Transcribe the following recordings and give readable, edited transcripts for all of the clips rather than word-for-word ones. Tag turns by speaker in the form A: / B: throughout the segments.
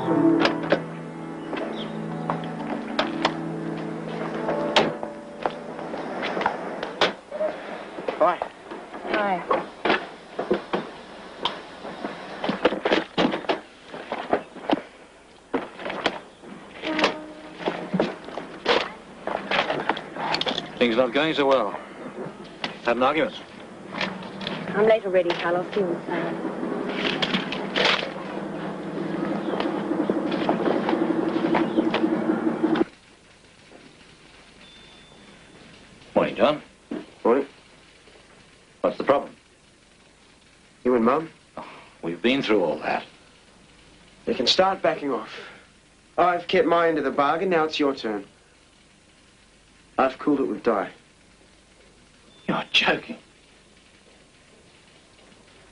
A: Hi.
B: Hi.
C: Things not going so well. Had an argument.
B: I'm late already, Hal. I'll see you in the same.
C: Morning, John.
A: Morning.
C: What's the problem?
A: You and Mum?
C: Oh, we've been through all that.
A: You can start backing off. I've kept my end of the bargain, now it's your turn. I've cooled it with Di.
C: You're joking.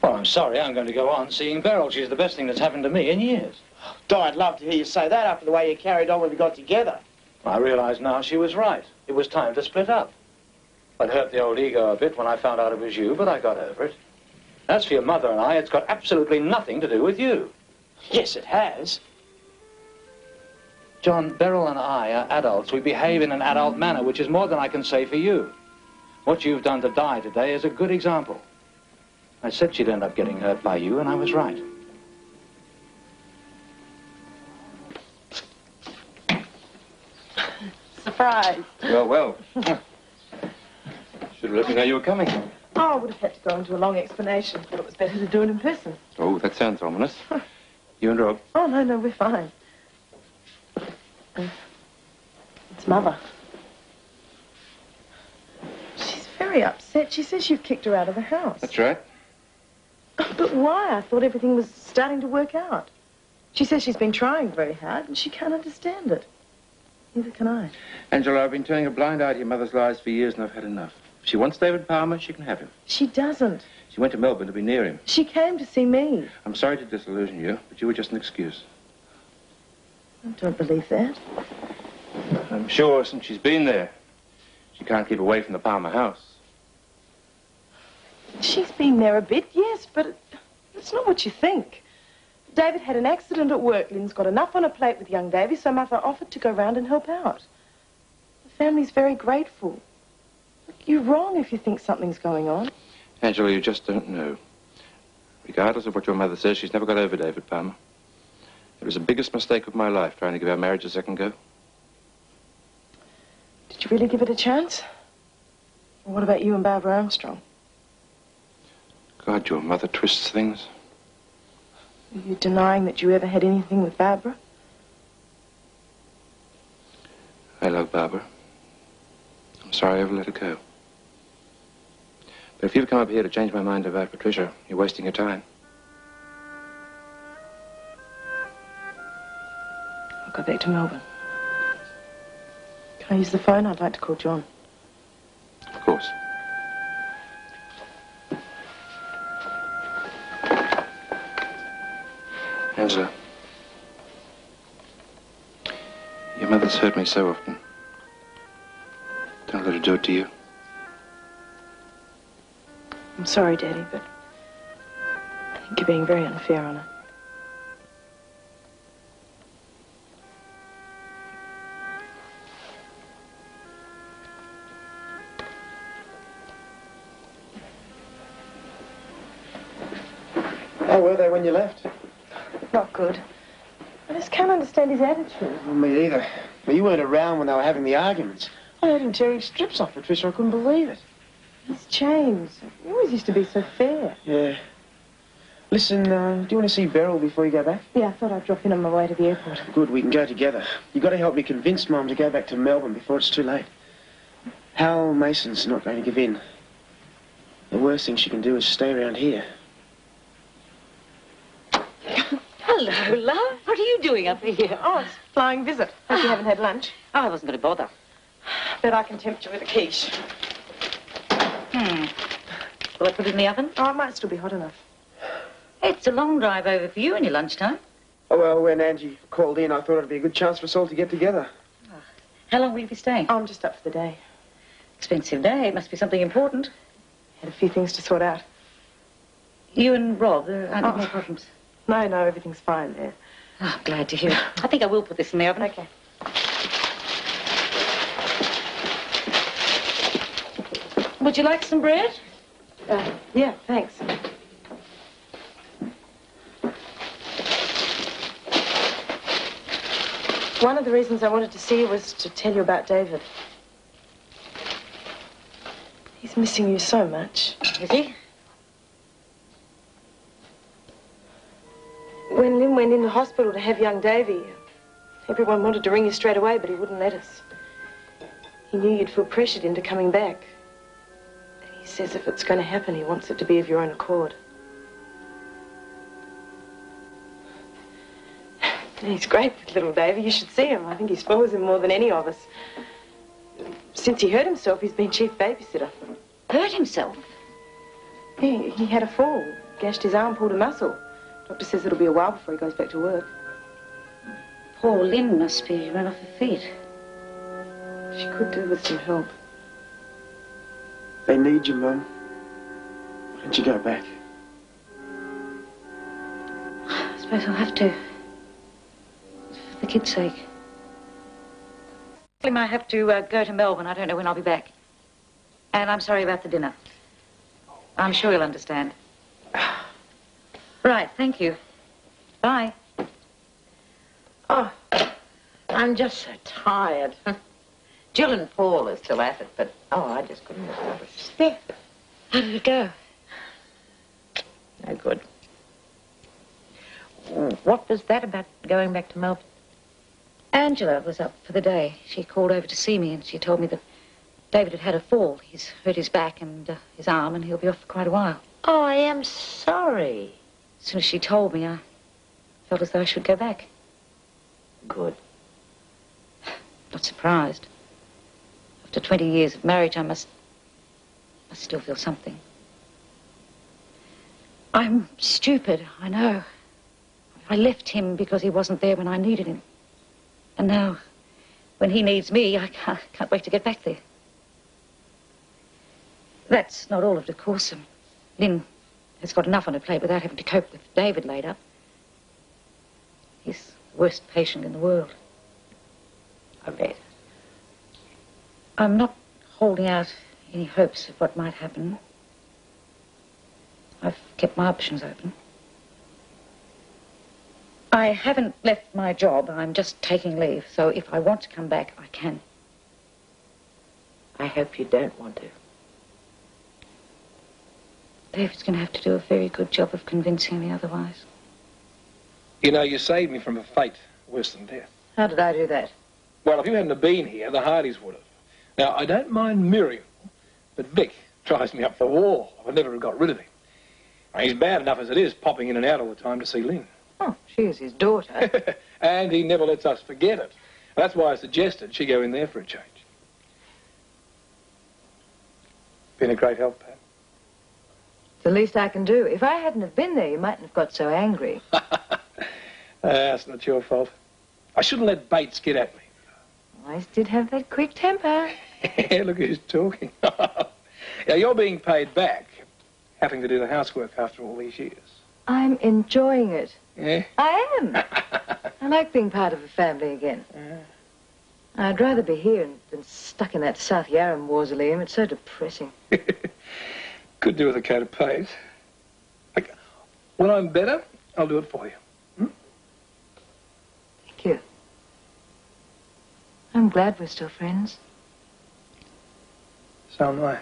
C: Well, I'm sorry. I'm going to go on seeing Beryl. She's the best thing that's happened to me in years.
A: Di, I'd love to hear you say that after the way you carried on when we got together.
C: I realise now she was right. It was time to split up. It hurt the old ego a bit when I found out it was you, but I got over it. As for your mother and I, it's got absolutely nothing to do with you.
A: Yes, it has.
C: John, Beryl and I are adults. We behave in an adult manner, which is more than I can say for you. What you've done to Di today is a good example. I said she'd end up getting hurt by you, and I was right.
B: Surprise.
D: Well. Should have let me know you were coming.
B: Oh, I would have had to go into a long explanation, but it was better to do it in person.
D: Oh, that sounds ominous. You and Rob?
B: Oh, no, we're fine. It's Mother. She's very upset. She says you've kicked her out of the house.
D: That's right.
B: But why? I thought everything was starting to work out. She says she's been trying very hard and she can't understand it. Neither can I.
D: Angela, I've been turning a blind eye to your mother's lies for years and I've had enough. If she wants David Palmer, she can have him.
B: She doesn't.
D: She went to Melbourne to be near him.
B: She came to see me.
D: I'm sorry to disillusion you, but you were just an excuse.
B: I don't believe that.
D: I'm sure since she's been there, she can't keep away from the Palmer house.
B: She's been there a bit, yes, but it's not what you think. David had an accident at work. Lynn's got enough on her plate with young Davy, so Mother offered to go round and help out. The family's very grateful. Look, you're wrong if you think something's going on.
D: Angela, you just don't know. Regardless of what your mother says, she's never got over David Palmer. It was the biggest mistake of my life, trying to give our marriage a second go.
B: Did you really give it a chance? Or what about you and Barbara Armstrong?
D: God, your mother twists things.
B: Are you denying that you ever had anything with Barbara?
D: I love Barbara. I'm sorry I ever let her go. But if you've come up here to change my mind about Patricia, you're wasting your time.
B: I'll go back to Melbourne. Can I use the phone? I'd like to call John.
D: Of course. Angela, your mother's hurt me so often. Don't let her do it to you.
B: I'm sorry, Daddy, but I think you're being very unfair on her.
A: How were they when you left?
B: Not good. I just can't understand his attitude.
A: Well, me either. Well, you weren't around when they were having the arguments. I heard him tearing strips off Patricia. I couldn't believe it.
B: He's changed. He always used to be so fair.
A: Yeah. Listen, do you want to see Beryl before you go back?
B: Yeah, I thought I'd drop in on my way to the airport.
A: Good, we can go together. You've got to help me convince Mum to go back to Melbourne before it's too late. Hal Mason's not going to give in. The worst thing she can do is stay around here.
E: Hello, love. What are you doing up here?
B: Oh, it's a flying visit. Hope you haven't had lunch.
E: Oh, I wasn't going to bother.
B: Bet I can tempt you with a quiche.
E: Will I put it in the oven?
B: Oh, it might still be hot enough.
E: It's a long drive over for you in your lunchtime.
A: Oh, well, when Angie called in, I thought it'd be a good chance for us all to get together.
E: How long will you be staying?
B: Oh, I'm just up for the day.
E: Expensive day. It must be something important.
B: Had a few things to sort out.
E: You and Rob, there aren't any more problems.
B: No, everything's fine there.
E: Oh, glad to hear it. I think I will put this in the oven.
B: Okay. Would you like some bread? Yeah, thanks. One of the reasons I wanted to see you was to tell you about David. He's missing you so much.
E: Is he?
B: When Lynn went into hospital to have young Davy, everyone wanted to ring you straight away, but he wouldn't let us. He knew you'd feel pressured into coming back. And he says if it's going to happen, he wants it to be of your own accord. He's great with little Davy. You should see him. I think he spoils him more than any of us. Since he hurt himself, he's been chief babysitter.
E: Hurt himself?
B: He had a fall, gashed his arm, pulled a muscle. Doctor says it'll be a while before he goes back to work.
E: Poor Lynn must be run off her feet.
B: She could do with some help.
A: They need you, Mum. Why don't you go back?
E: I suppose I'll have to. For the kid's sake. I might have to go to Melbourne. I don't know when I'll be back. And I'm sorry about the dinner. I'm sure you'll understand. Right, thank you. Bye.
F: Oh, I'm just so tired. Jill and Paul are still at it, but, I just couldn't miss another step.
E: How did it go?
F: No good. What was that about going back to Melbourne?
E: Angela was up for the day. She called over to see me and she told me that David had had a fall. He's hurt his back and his arm and he'll be off for quite a while.
F: Oh, I am sorry.
E: As soon as she told me, I felt as though I should go back.
F: Good.
E: Not surprised. After 20 years of marriage, I must still feel something. I'm stupid, I know. I left him because he wasn't there when I needed him. And now, when he needs me, I can't wait to get back there. That's not all of it, of course. Lynn has got enough on her plate without having to cope with David laid up. He's the worst patient in the world.
F: I bet.
E: I'm not holding out any hopes of what might happen. I've kept my options open. I haven't left my job. I'm just taking leave. So if I want to come back, I can.
F: I hope you don't want to.
E: David's going to have to do a very good job of convincing me otherwise.
G: You know, you saved me from a fate worse than death.
E: How did I do that?
G: Well, if you hadn't have been here, the Hardys would have. Now, I don't mind Miriam, but Vic drives me up the wall. I would never have got rid of him. He's bad enough as it is, popping in and out all the time to see Lynn.
B: Oh, she is his daughter.
G: And he never lets us forget it. That's why I suggested she go in there for a change. Been a great help, Pat.
B: The least I can do. If I hadn't have been there, you mightn't have got so angry.
G: That's not your fault. I shouldn't let Bates get at me.
B: I did have that quick temper.
G: Look who's talking. Now, you're being paid back, having to do the housework after all these years.
B: I'm enjoying it.
G: Yeah?
B: I am. I like being part of a family again. I'd rather be here than stuck in that South Yarra mausoleum. It's so depressing.
G: Could do with a coat of paint. Like, when I'm better, I'll do it for you.
B: Thank you. I'm glad we're still friends.
G: So am I.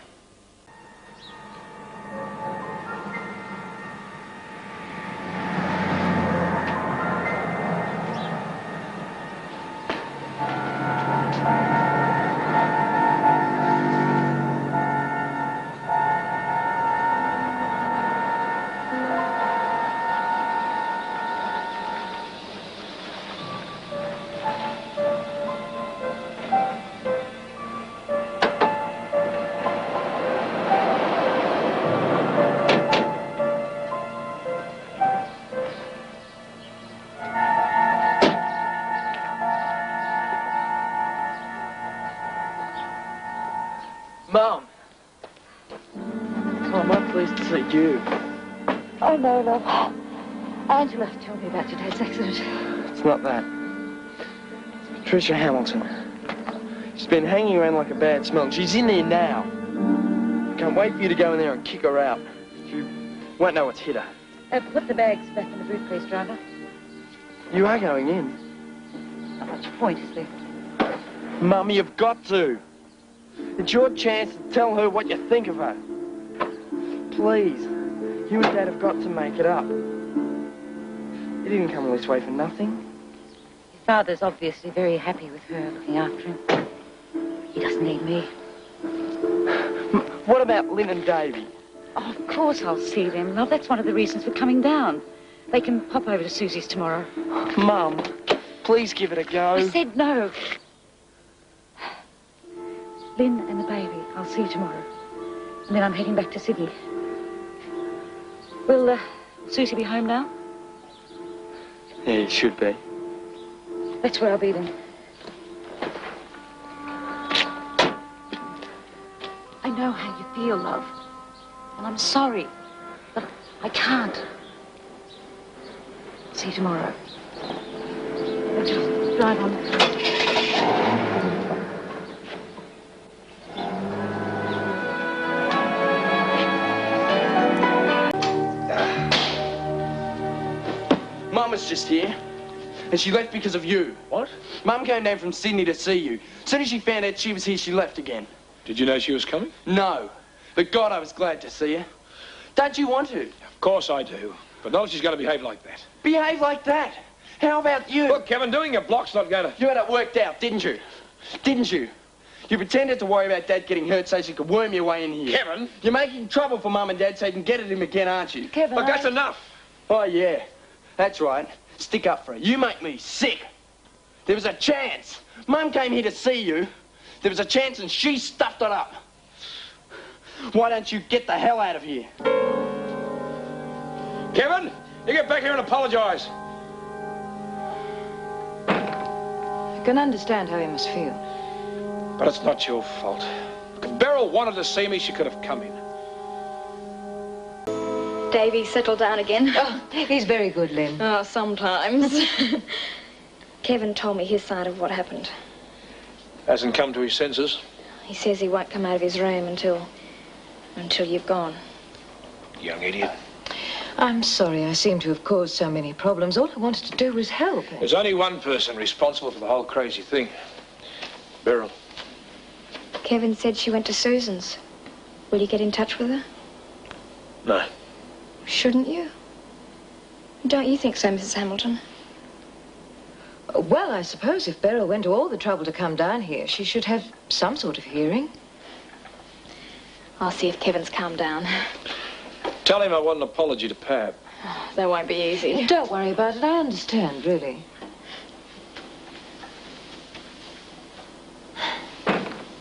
A: Mum! Oh, am I pleased to see you?
E: Oh, no, love. Angela told me about your dad's accident.
H: It's not that. It's Patricia Hamilton. She's been hanging around like a bad smell, and she's in there now. I can't wait for you to go in there and kick her out. You won't know what's hit her.
E: Put the bags back in the boot, please, driver.
H: You are going in.
E: Not much point, is there?
H: Mum, you've got to. It's your chance to tell her what you think of her. Please. You and Dad have got to make it up. You didn't come all this way for nothing.
E: Your father's obviously very happy with her looking after him. He doesn't need me.
H: What about Lynn and Davy?
E: Oh, of course I'll see them, love. That's one of the reasons for coming down. They can pop over to Susie's tomorrow.
H: Mum, please give it a go.
E: I said no. Lynn and the baby, I'll see you tomorrow. And then I'm heading back to Sydney. Will Susie be home now?
H: Yeah, you should be.
E: That's where I'll be then. I know how you feel, love. And I'm sorry, but I can't. See you tomorrow. I'll just drive on.
H: Mum was just here, and she left because of you.
G: What?
H: Mum came down from Sydney to see you. As soon as she found out she was here, she left again.
G: Did you know she was coming?
H: No. But God, I was glad to see her. Don't you want to?
G: Of course I do. But not if she's going to behave like that.
H: Behave like that? How about you?
G: Look, Kevin, doing your block's not going to...
H: You had it worked out, didn't you? Didn't you? You pretended to worry about Dad getting hurt so you could worm your way in here.
G: Kevin!
H: You're making trouble for Mum and Dad so you can get at him again, aren't you?
E: Kevin,
G: Look, that's enough.
H: Oh, yeah. That's right. Stick up for her. You make me sick. There was a chance. Mum came here to see you. There was a chance and she stuffed it up. Why don't you get the hell out of here?
G: Kevin, you get back here and apologise.
I: I can understand how you must feel.
G: But it's not your fault. If Beryl wanted to see me, she could have come in.
J: Davy settled down again.
I: Oh, he's very good, Lynn.
J: Oh, sometimes. Kevin told me his side of what happened.
G: Hasn't come to his senses.
J: He says he won't come out of his room until you've gone.
G: Young idiot.
I: I'm sorry I seem to have caused so many problems. All I wanted to do was help.
G: There's only one person responsible for the whole crazy thing. Beryl.
J: Kevin said she went to Susan's. Will you get in touch with her?
G: No.
J: Shouldn't you? Don't you think so, Mrs. Hamilton?
I: Well, I suppose if Beryl went to all the trouble to come down here, she should have some sort of hearing.
J: I'll see if Kevin's calmed down.
G: Tell him I want an apology to Pab.
J: That won't be easy.
I: Don't worry about it. I understand, really.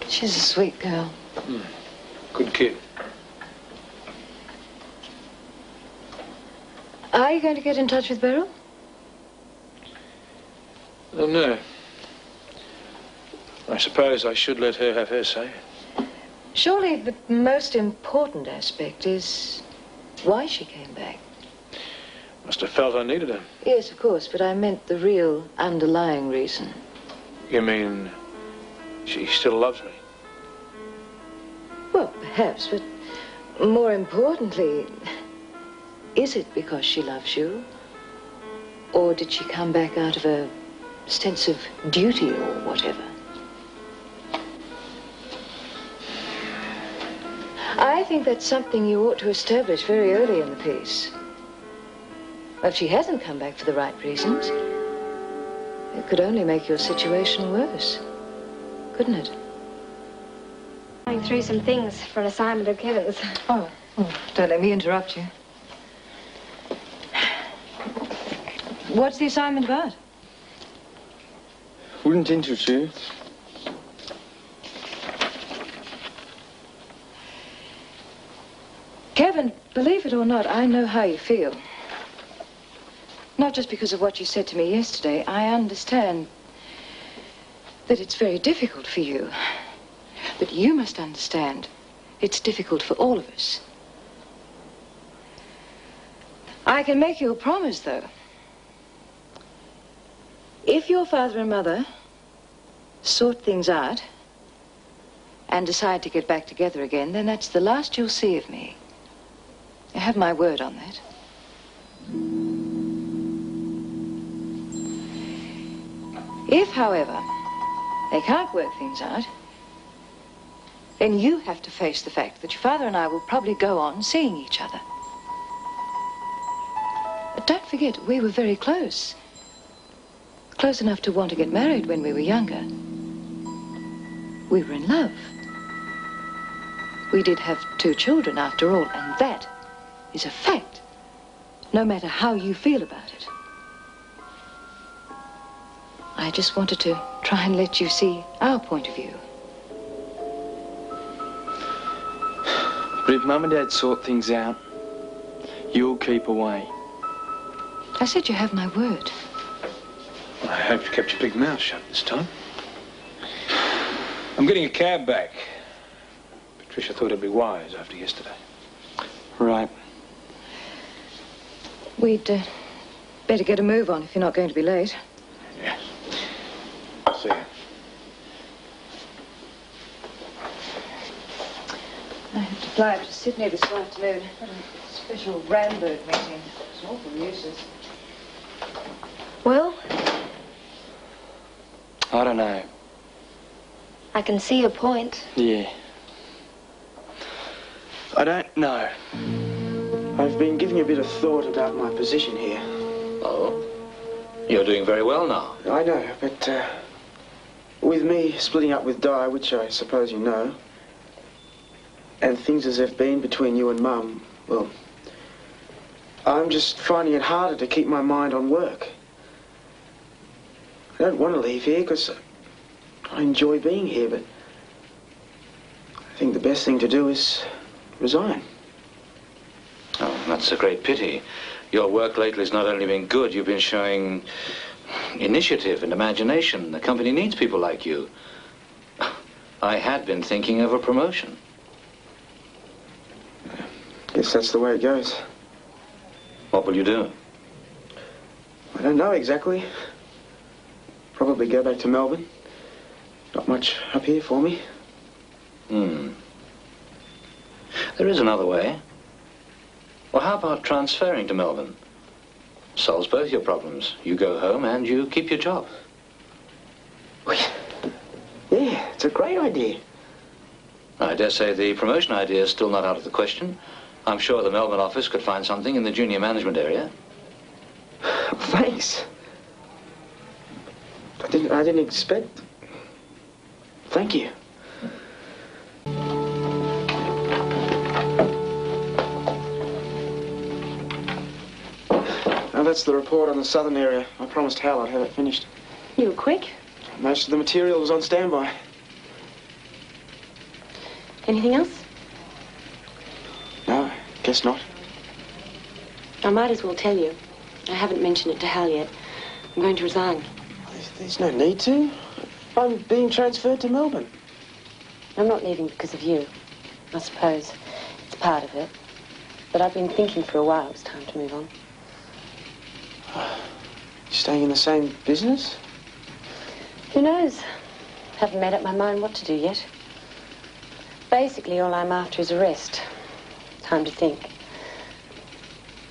I: She's a sweet girl.
G: Good kid.
I: Are you going to get in touch with Beryl?
G: Oh, no. I suppose I should let her have her say.
I: Surely the most important aspect is why she came back.
G: Must have felt I needed her.
I: Yes, of course, but I meant the real underlying reason.
G: You mean she still loves me?
I: Well, perhaps, but more importantly, is it because she loves you? Or did she come back out of a sense of duty or whatever? I think that's something you ought to establish very early in the piece. If she hasn't come back for the right reasons, it could only make your situation worse, couldn't it?
J: Going through some things for an assignment of Kevin's.
I: Oh, don't let me interrupt you. What's the assignment about?
H: Wouldn't interest you.
I: Kevin, believe it or not, I know how you feel. Not just because of what you said to me yesterday. I understand that it's very difficult for you. But you must understand it's difficult for all of us. I can make you a promise, though. If your father and mother sort things out and decide to get back together again, then that's the last you'll see of me. You have my word on that. If, however, they can't work things out, then you have to face the fact that your father and I will probably go on seeing each other. But don't forget, we were very close. Close enough to want to get married when we were younger. We were in love. We did have 2 children after all, and that is a fact, no matter how you feel about it. I just wanted to try and let you see our point of view.
H: But if Mum and Dad sort things out, you'll keep away.
I: I said you have my word.
G: I hope you kept your big mouth shut this time. I'm getting a cab back. Patricia thought it'd be wise after yesterday.
H: Right.
I: We'd better get a move on if you're not going to be late.
G: Yeah. I'll see you.
I: I have to fly up to Sydney this afternoon. Got a special Ramberg meeting. It's awful useless.
J: Well,
H: I don't know.
J: I can see your point.
H: Yeah. I don't know.
A: I've been giving a bit of thought about my position here.
C: Oh? You're doing very well now.
A: I know, but with me splitting up with Di, which I suppose you know, and things as they've been between you and Mum, well, I'm just finding it harder to keep my mind on work. I don't want to leave here because I enjoy being here, but I think the best thing to do is resign.
C: Oh, that's a great pity. Your work lately has not only been good, you've been showing initiative and imagination. The company needs people like you. I had been thinking of a promotion.
A: Guess that's the way it goes.
C: What will you do?
A: I don't know exactly. Probably go back to Melbourne. Not much up here for me.
C: There is another way. Well, how about transferring to Melbourne? Solves both your problems. You go home and you keep your job.
A: Yeah, it's a great idea.
C: I dare say the promotion idea is still not out of the question. I'm sure the Melbourne office could find something in the junior management area.
A: Thanks. I didn't expect. Thank you. Now that's the report on the southern area. I promised Hal I'd have it finished.
B: You were quick.
A: Most of the material was on standby.
B: Anything else?
A: No, guess not.
B: I might as well tell you. I haven't mentioned it to Hal yet. I'm going to resign.
A: There's no need to. I'm being transferred to Melbourne.
B: I'm not leaving because of you. I suppose it's part of it. But I've been thinking for a while it was time to move on.
A: You staying in the same business?
B: Who knows? Haven't made up my mind what to do yet. Basically, all I'm after is a rest. Time to think.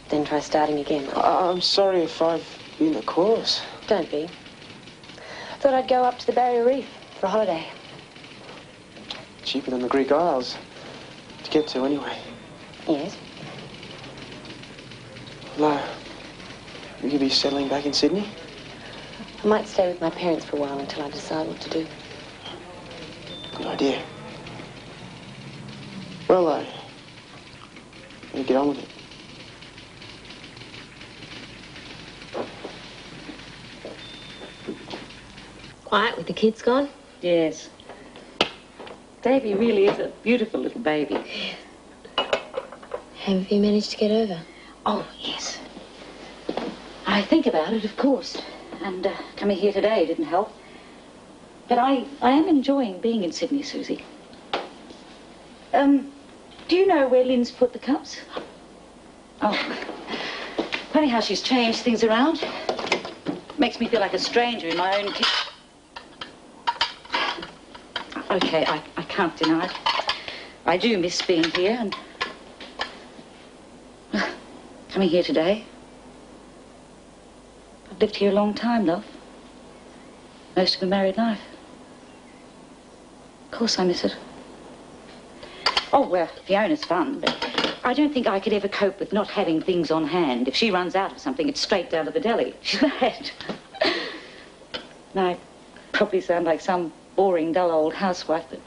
B: Then try starting again.
A: I'm sorry if I've been the cause.
B: Don't be. Thought I'd go up to the Barrier Reef for a holiday.
A: Cheaper than the Greek Isles. To get to, anyway.
B: Yes.
A: No. Will you be settling back in Sydney?
B: I might stay with my parents for a while until I decide what to do.
A: Good idea. Well, I better get on with it.
K: Quiet with the kids gone?
E: Yes. Davy really is a beautiful little baby.
J: Have you managed to get over?
E: Oh, yes. I think about it, of course. And coming here today didn't help. But I am enjoying being in Sydney, Susie. Do you know where Lynn's put the cups? Oh, funny how she's changed things around. Makes me feel like a stranger in my own kitchen. Okay, I can't deny it. I do miss being here and coming here today. I've lived here a long time, love. Most of a married life. Of course I miss it. Oh, well, Fiona's fun, but I don't think I could ever cope with not having things on hand. If she runs out of something, it's straight down to the deli. She's mad. And I probably sound like some boring, dull old housewife, but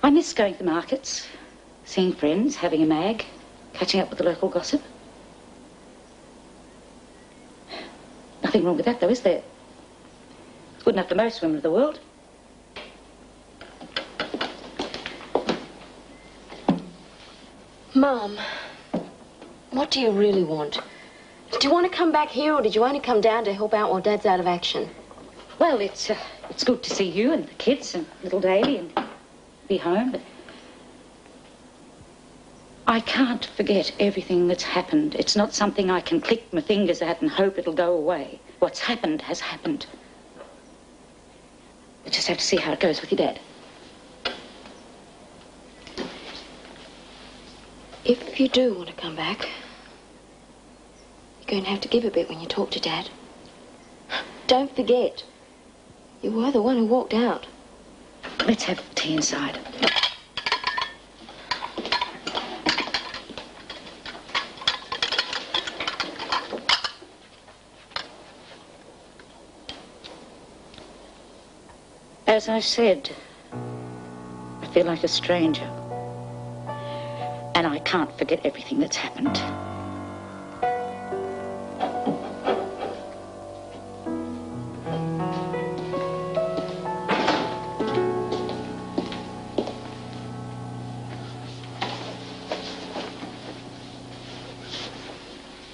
E: I miss going to the markets, seeing friends, having a mag, catching up with the local gossip. Nothing wrong with that, though, is there? It's good enough for most women of the world.
K: Mum, what do you really want? Do you want to come back here, or did you only come down to help out while Dad's out of action?
E: Well, it's good to see you and the kids and little Davy and be home, but I can't forget everything that's happened. It's not something I can click my fingers at and hope it'll go away. What's happened has happened. I just have to see how it goes with your dad.
K: If you do want to come back, you're going to have to give a bit when you talk to Dad. Don't forget, you were the one who walked out.
E: Let's have tea inside. As I said, I feel like a stranger. And I can't forget everything that's happened.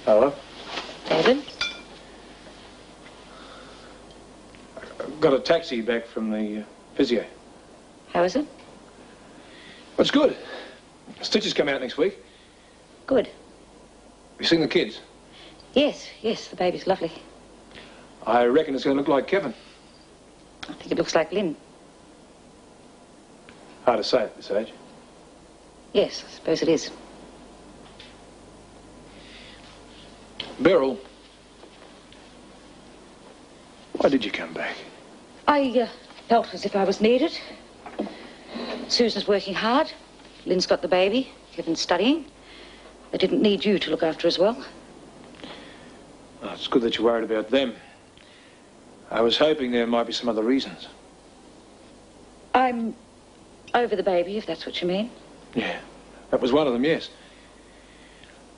G: Hello?
E: David?
G: I've got a taxi back from the physio.
E: How is it?
G: Well, it's good. Stitches come out next week.
E: Good.
G: Have you seen the kids?
E: Yes, the baby's lovely.
G: I reckon it's going to look like Kevin.
E: I think it looks like Lynn.
G: Hard to say at this age.
E: Yes, I suppose it is.
G: Beryl, why did you come back?
E: I felt as if I was needed. Susan's working hard. Lynn's got the baby. Kevin's studying. They didn't need you to look after as well.
G: Oh, it's good that you're worried about them. I was hoping there might be some other reasons.
E: I'm over the baby, if that's what you mean.
G: Yeah, that was one of them, yes.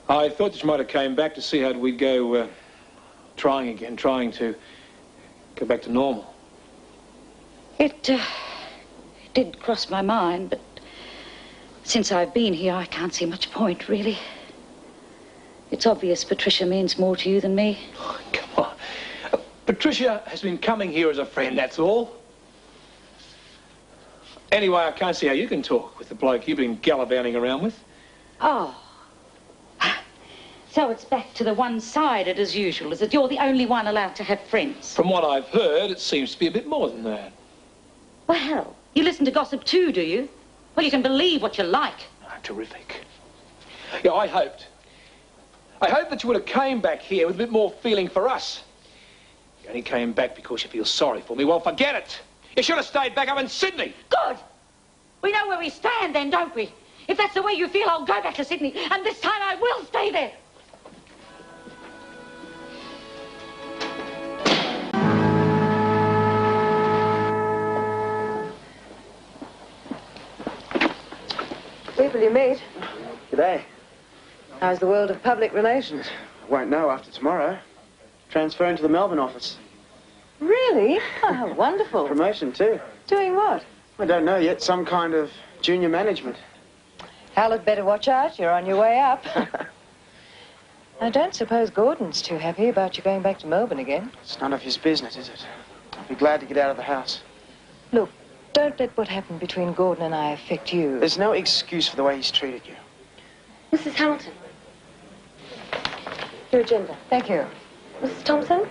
G: I thought that you might have came back to see how we'd go trying to go back to normal.
E: It did cross my mind, but since I've been here, I can't see much point, really. It's obvious Patricia means more to you than me.
G: Oh, come on. Patricia has been coming here as a friend, that's all. Anyway, I can't see how you can talk with the bloke you've been gallivanting around with.
E: Oh. So it's back to the one-sided as usual, is it? You're the only one allowed to have friends.
G: From what I've heard, it seems to be a bit more than that.
E: Well, you listen to gossip too, do you? Well, you can believe what you like.
G: Oh, terrific. Yeah, I hoped that you would have came back here with a bit more feeling for us. You only came back because you feel sorry for me. Well, forget it. You should have stayed back up in Sydney.
E: Good. We know where we stand then, don't we? If that's the way you feel, I'll go back to Sydney. And this time I will stay there.
B: People you meet.
A: G'day.
B: How's the world of public relations?
A: I won't know after tomorrow. Transferring to the Melbourne office.
B: Really? Oh, wonderful.
A: Promotion, too.
B: Doing what?
A: I don't know yet. Some kind of junior management.
B: Hal had better watch out. You're on your way up. I don't suppose Gordon's too happy about you going back to Melbourne again.
A: It's none of his business, is it? I'll be glad to get out of the house.
B: Look, don't let what happened between Gordon and I affect you.
A: There's no excuse for the way he's treated you.
K: Mrs. Hamilton.
B: Your agenda. Thank you.
K: Mrs. Thompson?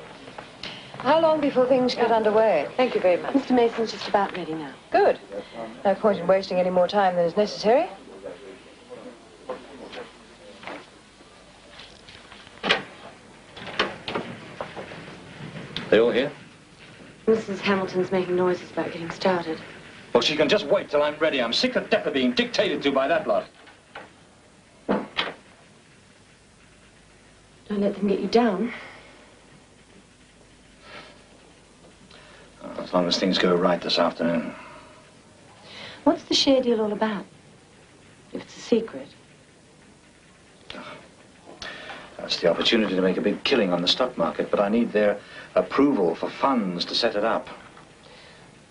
I: How long before things get underway?
K: Thank you very much. Mr. Mason's just about ready now.
I: Good. No point in wasting any more time than is necessary.
C: They all here?
K: Mrs. Hamilton's making noises about getting started.
C: Well, she can just wait till I'm ready. I'm sick to death of being dictated to by that lot.
K: Don't let them get you down.
C: As long as things go right this afternoon.
K: What's the share deal all about? If it's a secret.
C: That's the opportunity to make a big killing on the stock market, but I need their approval for funds to set it up.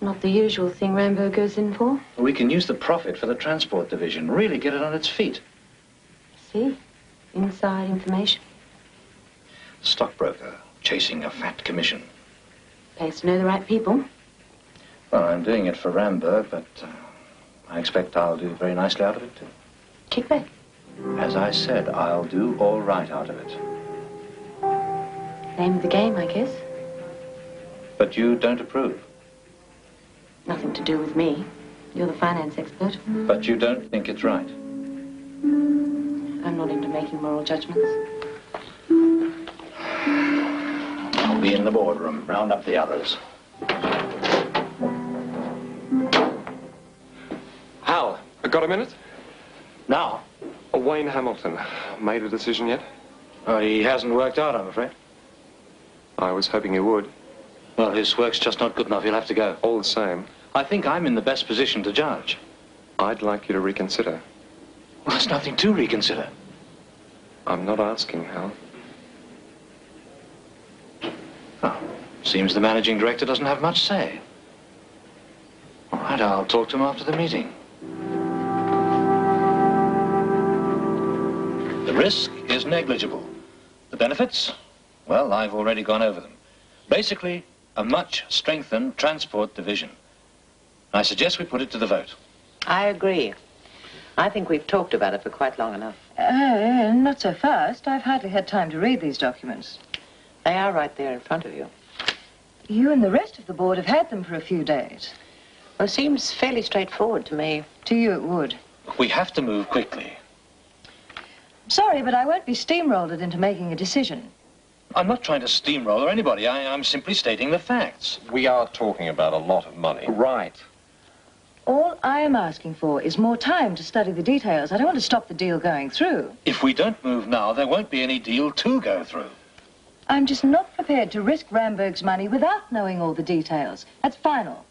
K: Not the usual thing Rambo goes in for.
C: We can use the profit for the transport division, really get it on its feet.
K: See? Inside information.
C: Stockbroker chasing a fat commission.
K: Pays to know the right people.
C: Well, I'm doing it for Ramberg, but I expect I'll do very nicely out of it, too.
K: Kickback.
C: As I said, I'll do all right out of it.
K: Name of the game, I guess.
C: But you don't approve.
K: Nothing to do with me. You're the finance expert.
C: But you don't think it's right.
K: I'm not into making moral judgments.
C: I'll be in the boardroom. Round up the others.
D: Hal, got a minute?
C: Now?
D: Wayne Hamilton. Made a decision yet?
C: Oh, he hasn't worked out, I'm afraid.
D: I was hoping he would.
C: Well, his work's just not good enough. He'll have to go.
D: All the same.
C: I think I'm in the best position to judge.
D: I'd like you to reconsider.
C: Well, there's nothing to reconsider.
D: I'm not asking, Hal.
C: Oh, seems the managing director doesn't have much say. All right, I'll talk to him after the meeting. The risk is negligible. The benefits? Well, I've already gone over them. Basically, a much strengthened transport division. I suggest we put it to the vote.
F: I agree. I think we've talked about it for quite long enough.
I: Not so fast. I've hardly had time to read these documents.
F: They are right there in front of you.
I: You and the rest of the board have had them for a few days.
F: Well, it seems fairly straightforward to me.
I: To you, it would.
C: We have to move quickly.
I: Sorry, but I won't be steamrolled into making a decision.
C: I'm not trying to steamroller anybody. I'm simply stating the facts.
D: We are talking about a lot of money.
G: Right.
I: All I am asking for is more time to study the details. I don't want to stop the deal going through.
C: If we don't move now, there won't be any deal to go through.
I: I'm just not prepared to risk Ramberg's money without knowing all the details. That's final.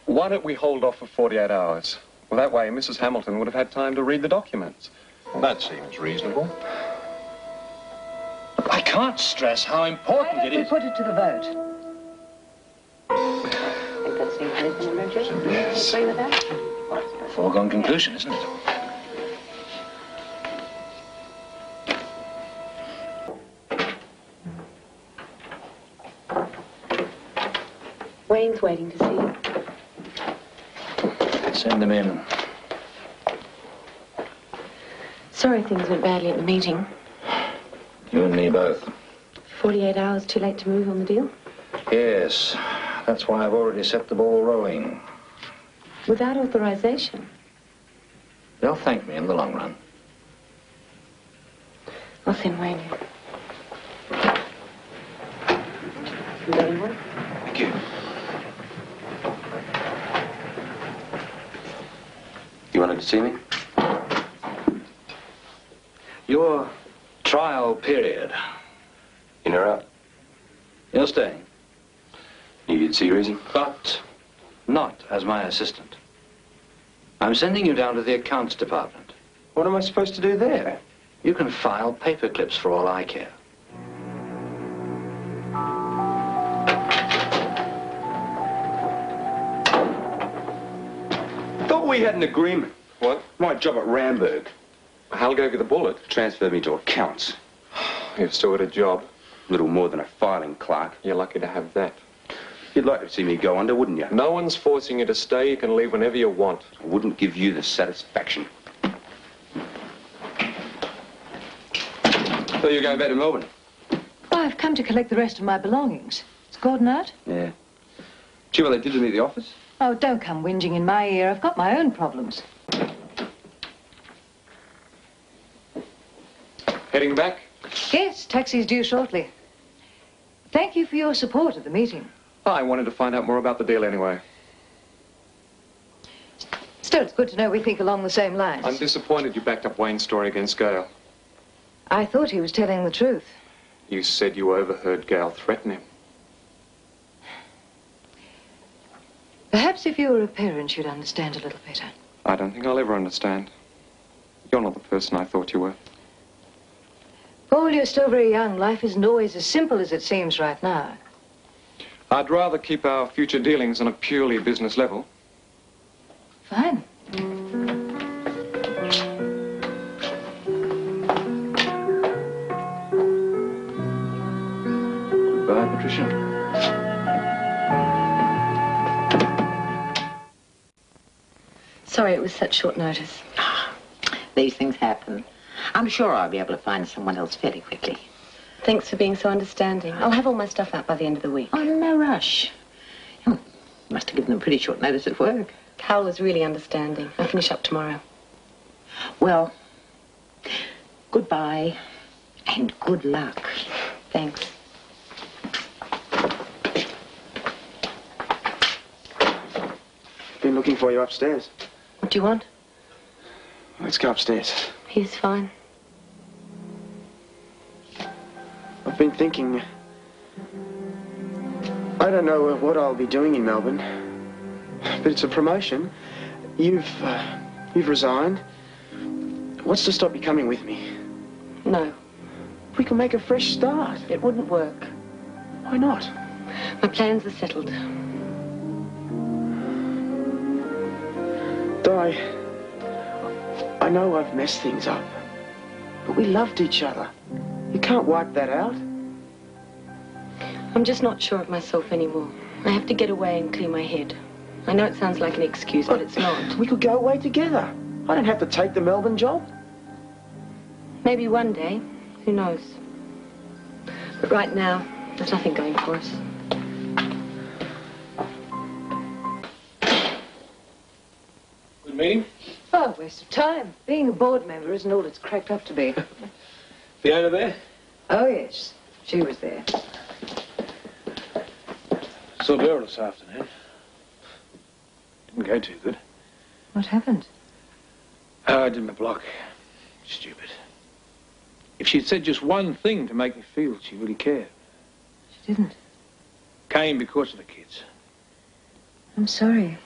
D: Why don't we hold off for 48 hours? Well, that way Mrs. Hamilton would have had time to read the documents.
G: That seems reasonable.
C: I can't stress how important
I: Why
C: it
I: don't we
C: is.
I: put it to the vote?
F: I think that seems reasonable, don't you?
D: Yes.
F: Agree with that?
C: Foregone conclusion, isn't it?
K: Wayne's waiting to see you.
C: Send them in.
K: Sorry things went badly at the meeting.
C: You and me both.
K: 48 hours too late to move on the deal?
C: Yes, that's why I've already set the ball rolling.
K: Without authorization?
C: They'll thank me in the long run.
K: I'll send Wayne in. You got anyone?
C: Thank you.
D: You wanted to see me?
C: Your trial period.
D: In or out?
C: You're staying.
D: You'd see reason?
C: But not as my assistant. I'm sending you down to the accounts department.
D: What am I supposed to do there?
C: You can file paper clips for all I care.
L: Thought we had an agreement.
D: What?
L: My job at Ramberg.
D: Hal gave you the bullet.
L: Transferred me to accounts.
D: You've still got a job.
L: Little more than a filing clerk.
D: You're lucky to have that.
L: You'd like to see me go under, wouldn't you?
D: No one's forcing you to stay. You can leave whenever you want.
L: I wouldn't give you the satisfaction. So you're going back to Melbourne?
I: Well, I've come to collect the rest of my belongings.
L: It's
I: Gordon out?
D: Yeah. Gee, well, they did to me at the office.
I: Oh, don't come whinging in my ear. I've got my own problems.
D: Heading back?
I: Yes, taxi's due shortly. Thank you for your support at the meeting.
D: I wanted to find out more about the deal anyway.
I: Still, it's good to know we think along the same lines.
D: I'm disappointed you backed up Wayne's story against Gail.
I: I thought he was telling the truth.
D: You said you overheard Gail threaten him.
I: Perhaps if you were a parent, you'd understand a little better.
D: I don't think I'll ever understand. You're not the person I thought you were.
I: Paul, you're still very young. Life isn't always as simple as it seems right now.
D: I'd rather keep our future dealings on a purely business level.
I: Fine.
D: Goodbye, Patricia.
K: Sorry it was such short notice.
F: These things happen. I'm sure I'll be able to find someone else fairly quickly.
K: Thanks for being so understanding. I'll have all my stuff out by the end of the week.
F: Oh, no rush. You must have given them pretty short notice at work.
K: Carl was really understanding. I'll finish up tomorrow.
F: Well, goodbye and good luck.
K: Thanks.
A: Been looking for you upstairs.
K: What do you want?
A: Let's go upstairs.
K: He's fine.
A: I've been thinking... I don't know what I'll be doing in Melbourne, but it's a promotion. You've resigned. What's to stop you coming with me?
K: No.
A: We can make a fresh start.
K: It wouldn't work.
A: Why not?
K: My plans are settled.
A: Di, I know I've messed things up, but we loved each other. You can't wipe that out.
K: I'm just not sure of myself anymore. I have to get away and clear my head. I know it sounds like an excuse, but it's not.
A: We could go away together. I don't have to take the Melbourne job.
K: Maybe one day. Who knows? But right now, there's nothing going for us.
G: Good meeting.
I: Oh, waste of time. Being a board member isn't all it's cracked up to be.
G: Fiona there?
I: Oh, yes. She was there.
G: Saw Beryl this afternoon. Didn't go too good.
I: What happened?
G: Oh, I did my block. Stupid. If she'd said just one thing to make me feel she really cared.
I: She didn't.
G: Came because of the kids.
I: I'm sorry.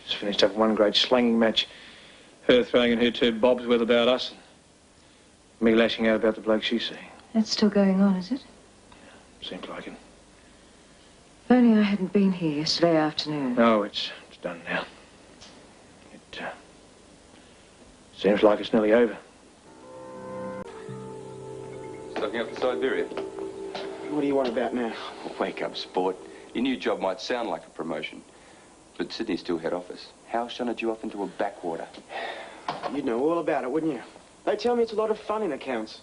G: Just finished up one great slanging match. Her throwing in her two bobs worth about us. And me lashing out about the bloke she's seeing.
I: That's still going on, is it?
G: Seems like it.
I: If only I hadn't been here yesterday afternoon.
G: No, it's done now. It seems like it's nearly over.
L: Looking up to Siberia.
A: What do you want about now?
L: Wake up, sport. Your new job might sound like a promotion, but Sydney's still head office. How shunted you off into a backwater?
A: You'd know all about it, wouldn't you? They tell me it's a lot of fun in accounts.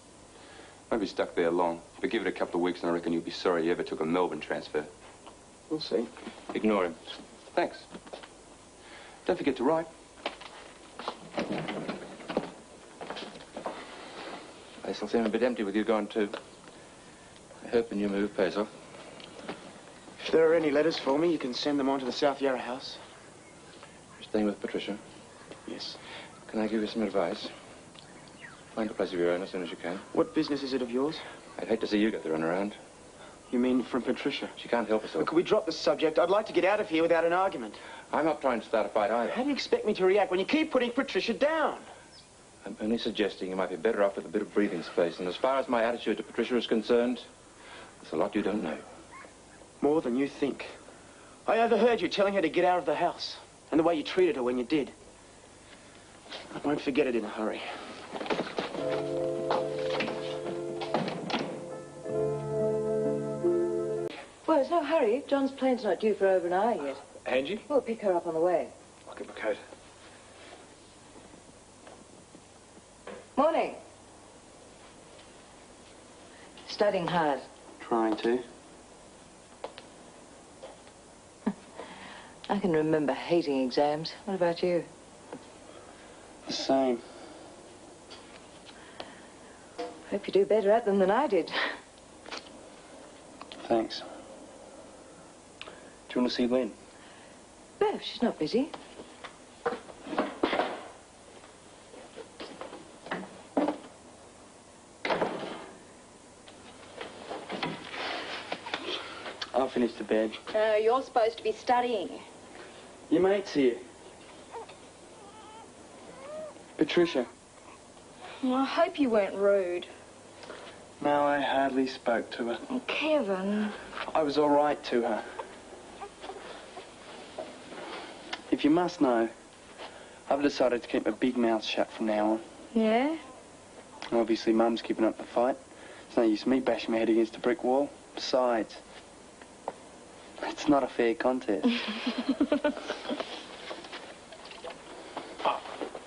L: Won't be stuck there long, but give it a couple of weeks and I reckon you'll be sorry you ever took a Melbourne transfer.
A: We'll see.
L: Ignore him. Thanks. Don't forget to write.
D: Place will seem a bit empty with you gone too. I hope the new move pays off.
A: If there are any letters for me, you can send them on to the South Yarra house.
D: You're staying with Patricia?
A: Yes.
D: Can I give you some advice? Find a place of your own as soon as you can.
A: What business is it of yours?
D: I'd hate to see you get the runaround.
A: You mean from Patricia?
D: She can't help herself.
A: Well, could we drop the subject? I'd like to get out of here without an argument.
D: I'm not trying to start a fight either.
A: How do you expect me to react when you keep putting Patricia down?
D: I'm only suggesting you might be better off with a bit of breathing space. And as far as my attitude to Patricia is concerned, there's a lot you don't know.
A: More than you think. I overheard you telling her to get out of the house. And the way you treated her when you did. I won't forget it in a hurry.
I: Well, there's no hurry. John's plane's not due for over an hour yet.
G: Angie?
I: We'll pick her up on the way.
G: I'll get my coat.
I: Morning. Studying hard.
A: Trying to.
I: I can remember hating exams. What about you?
H: The same.
I: Hope you do better at them than I did.
H: Thanks. Do you want to see Lynn?
I: Bev, she's not busy.
H: I'll finish the bed.
K: You're supposed to be studying.
H: Your mate's here. Patricia.
K: Well, I hope you weren't rude.
H: No, I hardly spoke to her.
K: Oh, Kevin.
H: I was all right to her. If you must know, I've decided to keep my big mouth shut from now on.
K: Yeah?
H: Obviously, Mum's keeping up the fight. It's no use me bashing my head against a brick wall. Besides, it's not a fair contest.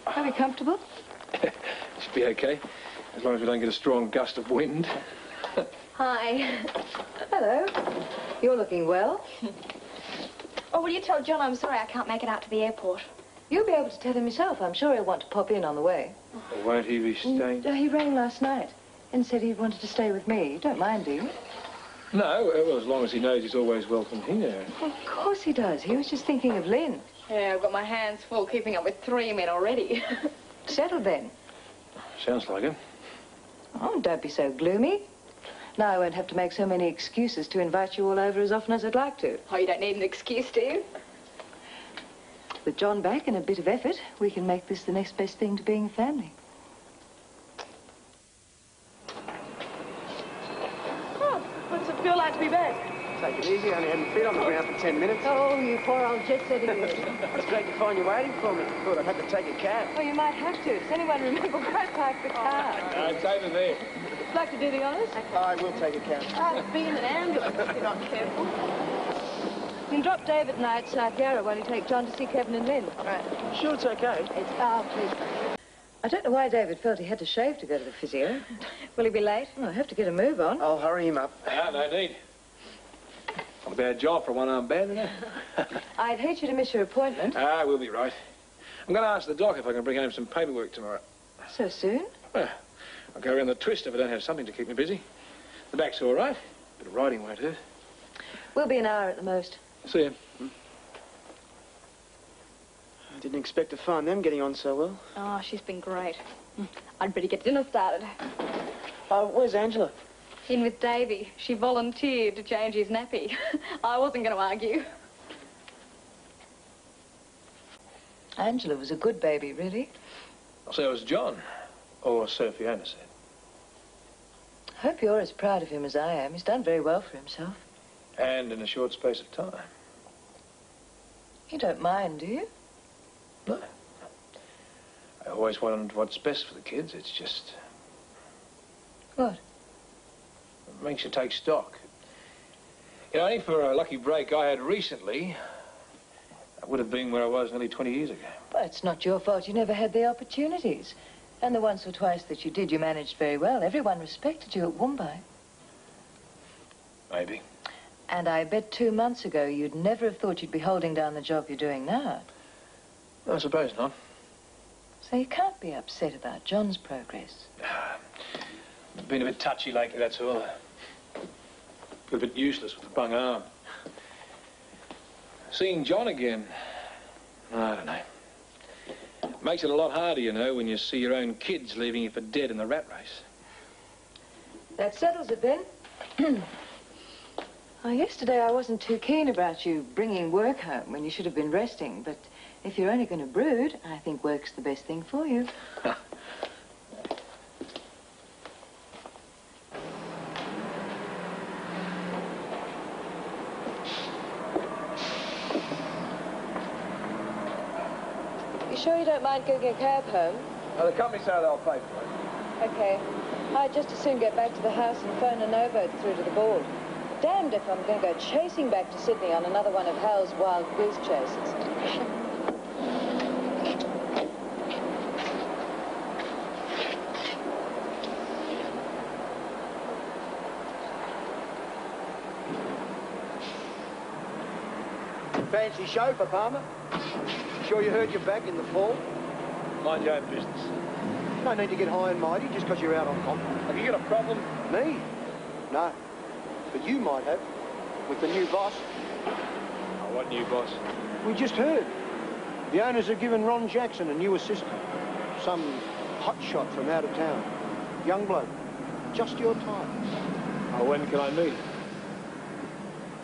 I: Are we comfortable?
G: Should be okay, as long as we don't get a strong gust of wind.
K: Hi.
I: Hello. You're looking well.
J: Oh, will you tell John I'm sorry I can't make it out to the airport?
I: You'll be able to tell him yourself. I'm sure he'll want to pop in on the way.
G: Or won't he be staying?
I: He rang last night and said he wanted to stay with me. You don't mind, do you?
G: No, well, as long as he knows he's always welcome here.
I: Well, of course he does. He was just thinking of Lynn.
K: Yeah, I've got my hands full keeping up with 3 men already.
I: Settled then.
G: Sounds like him.
I: Oh, don't be so gloomy. Now I won't have to make so many excuses to invite you all over as often as I'd like to.
K: Oh, you don't need an excuse, do you?
I: With John back and a bit of effort, we can make this the next best thing to being a family.
B: Oh, what's it feel like to be back?
A: Take it easy. I only had my feet on the ground for 10 minutes.
I: Oh, you poor old jet-setting you.
A: It's great to find you waiting for me. Thought I'd have to take a cab.
I: Oh, you might have to. Does anyone remember where I parked the car?
G: No, it's over there.
I: Would you like to do the honours?
A: I will take a cab.
B: I'd be in an ambulance if you're not careful.
I: You can drop David and I at South Yarra while you take John to see Kevin and Lynn.
A: Sure, it's okay.
I: It's our pleasure. I don't know why David felt he had to shave to go to the physio.
K: Will he be late?
I: Well, I have to get a move on.
A: I'll hurry him up.
G: No need. Not a bad job for a one-armed band, isn't it?
I: I'd hate you to miss your appointment.
G: We'll be right. I'm going to ask the doc if I can bring home some paperwork tomorrow.
I: So soon?
G: Well, I'll go around the twist if I don't have something to keep me busy. The back's all right. Bit of riding won't hurt.
I: We'll be an hour at the most.
G: See you.
A: I didn't expect to find them getting on so well.
K: Oh, she's been great. I'd better get dinner started.
A: Where's Angela?
K: In with Davy. She volunteered to change his nappy. I wasn't going to argue.
I: Angela was a good baby, really.
G: So was John. Or so Fiona said.
I: I hope you're as proud of him as I am. He's done very well for himself.
G: And in a short space of time.
I: You don't mind, do you?
G: No. I always wanted what's best for the kids. It's just...
I: What?
G: It makes you take stock. You know, only for a lucky break I had recently, I would have been where I was nearly 20 years ago.
I: Well, it's not your fault. You never had the opportunities. And the once or twice that you did, you managed very well. Everyone respected you at Woombye.
G: Maybe.
I: And I bet 2 months ago you'd never have thought you'd be holding down the job you're doing now.
G: I suppose not.
I: So you can't be upset about John's progress.
G: I've been a bit touchy lately, that's all. Feel a bit useless with a bung arm. Seeing John again, I don't know. Makes it a lot harder, you know, when you see your own kids leaving you for dead in the rat race.
I: That settles it, then. Yesterday I wasn't too keen about you bringing work home when you should have been resting, but if you're only going to brood, I think work's the best thing for you. You sure you don't mind getting a cab home?
G: The company say they'll pay for it.
I: Okay. I'd just as soon get back to the house and phone a no-boat through to the board. Damned if I'm going to go chasing back to Sydney on another one of Hal's wild goose chases.
M: Fancy chauffeur, Palmer? Sure you hurt your back in the fall?
G: Mind your own business.
M: No need to get high and mighty just because you're out on contract.
G: Have you got a problem?
M: Me? No. But you might have, with the new boss.
G: Oh, what new boss?
M: We just heard. The owners have given Ron Jackson a new assistant. Some hotshot from out of town. Young bloke. Just your type.
G: Oh, when can I meet him?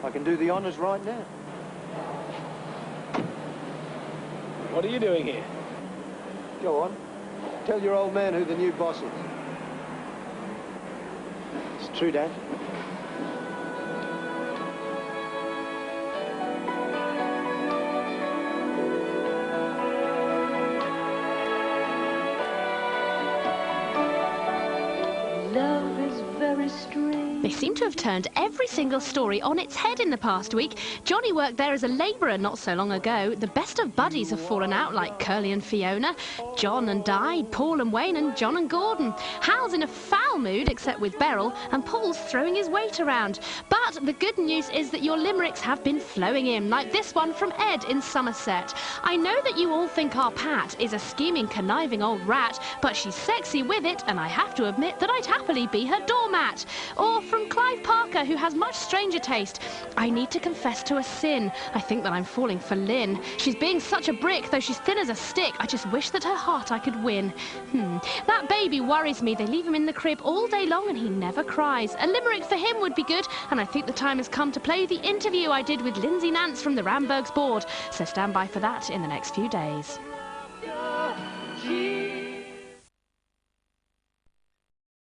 M: I can do the honours right now.
G: What are you doing here?
M: Go on. Tell your old man who the new boss is. It's true, Dad.
N: Love is very strange. They seem to have turned every single story on its head in the past week. Johnny worked there as a labourer not so long ago. The best of buddies have fallen out, like Curly and Fiona. John and Di, Paul and Wayne, and John and Gordon. Hal's in a foul mood, except with Beryl, and Paul's throwing his weight around. But the good news is that your limericks have been flowing in, like this one from Ed in Somerset. I know that you all think our Pat is a scheming, conniving old rat, but she's sexy with it, and I have to admit that I'd happily be her doormat. Or from Clive Parker, who has much stranger taste. I need to confess to a sin. I think that I'm falling for Lynn. She's being such a brick, though she's thin as a stick. I just wish that her heart I could win. That baby worries me. They leave him in the crib all day long and he never cries. A limerick for him would be good, and I think the time has come to play the interview I did with Lindsay Nance from the Rambergs board. So stand by for that in the next few days.